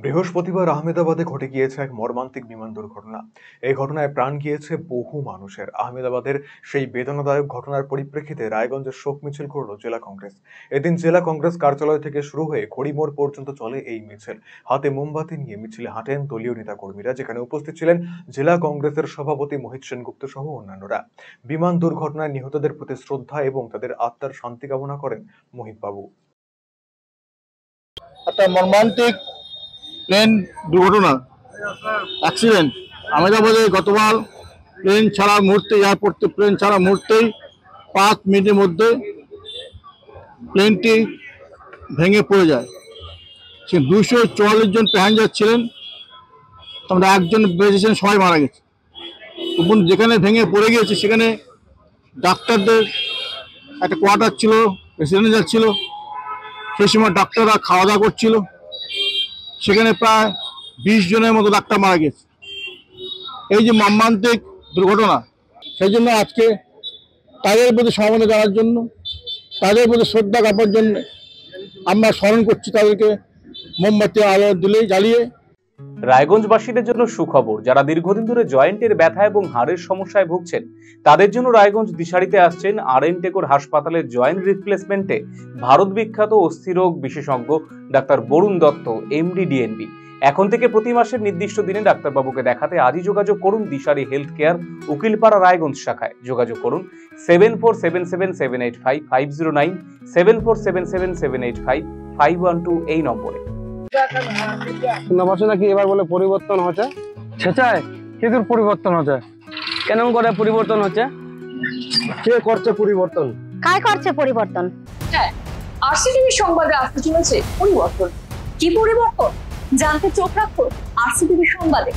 বৃহস্পতিবার আহমেদাবাদে ঘটে গিয়েছে এক মর্মান্তিক বিমান দুর্ঘটনা। এই ঘটনায় প্রাণ গিয়েছে বহু মানুষের। আহমেদাবাদের সেই বেদনাদায়ক ঘটনার পরিপ্রেক্ষিতে রায়গঞ্জে শোক মিছিল করল জেলা কংগ্রেস। এদিন জেলা কংগ্রেস কার্যালয় থেকে শুরু হয়ে খড়িমোড় পর্যন্ত চলে এই মিছিল। হাতে মোমবাতি নিয়ে মিছিলে হাঁটেন দলীয় নেতাকর্মীরা, যেখানে উপস্থিত ছিলেন জেলা কংগ্রেসের সভাপতি মোহিত সেনগুপ্ত সহ অন্যান্যরা। বিমান দুর্ঘটনায় নিহতদের প্রতি শ্রদ্ধা এবং তাদের আত্মার শান্তি কামনা করেন মোহিত বাবু। একটা মর্মান্তিক প্লেন দুর্ঘটনা অ্যাক্সিডেন্ট আহমেদাবাদে গতকাল প্লেন ছাড়া মুহূর্তে এয়ারপোর্টে প্লেন ছাড়া মুহূর্তেই 5 মিনিটের মধ্যে প্লেনটি ভেঙে পড়ে যায়। সে 244 জন প্যাসেঞ্জার ছিলেন, আমরা একজন বেঁচেছেন, সবাই মারা গেছে। এবং যেখানে ভেঙে পড়ে গিয়েছে সেখানে ডাক্তারদের একটা কোয়ার্টার ছিল, রেসিডেন্সিয়াল ছিল। সেই সময় ডাক্তাররা খাওয়া দাওয়া করছিল। সেখানে প্রায় 20 জনের মতো ডাক্তার মারা গেছে। এই যে মর্মান্তিক দুর্ঘটনা, সেই জন্য আজকে তাদের প্রতি সমবেদনা জানার জন্য, তাদের প্রতি শ্রদ্ধা জ্ঞাপনের জন্য আমরা স্মরণ করছি তাদেরকে মোমবাতি আলো জ্বালিয়ে। রায়গঞ্জবাসীদের জন্য সুখবর, যারা দীর্ঘদিন ধরে জয়েন্টের ব্যথা এবং হাড়ের সমস্যায় ভুগছেন তাদের জন্য রায়গঞ্জ দিশারিতে আসছেন আর.এন. টেকর হাসপাতালের জয়েন্ট রিপ্লেসমেন্টে ভারত বিখ্যাত অস্থিরোগ বিশেষজ্ঞ doctor Barun Dutta, MD, DNB. এখন থেকে প্রতি মাসের নির্দিষ্ট দিনে ডাক্তারবাবুকে দেখাতে আজই যোগাযোগ করুন দিশারি হেলথ কেয়ার, উকিলপাড়া, রায়গঞ্জ শাখায়। যোগাযোগ করুন 7477785509, 7477785512 এই নম্বরে। শুনে পাচ্ছ নাকি এবার বলে পরিবর্তন হচ্ছে? সেটাই কিন্তু পরিবর্তন হচ্ছে কেন করে? পরিবর্তন হচ্ছে কে করছে পরিবর্তন? কায় করছে পরিবর্তন? হ্যাঁ, আরসিটিভি সংবাদে আসতে চলেছে পরিবর্তন। কি পরিবর্তন জানতে চোখ রাখুন আরসিটিভি সংবাদে।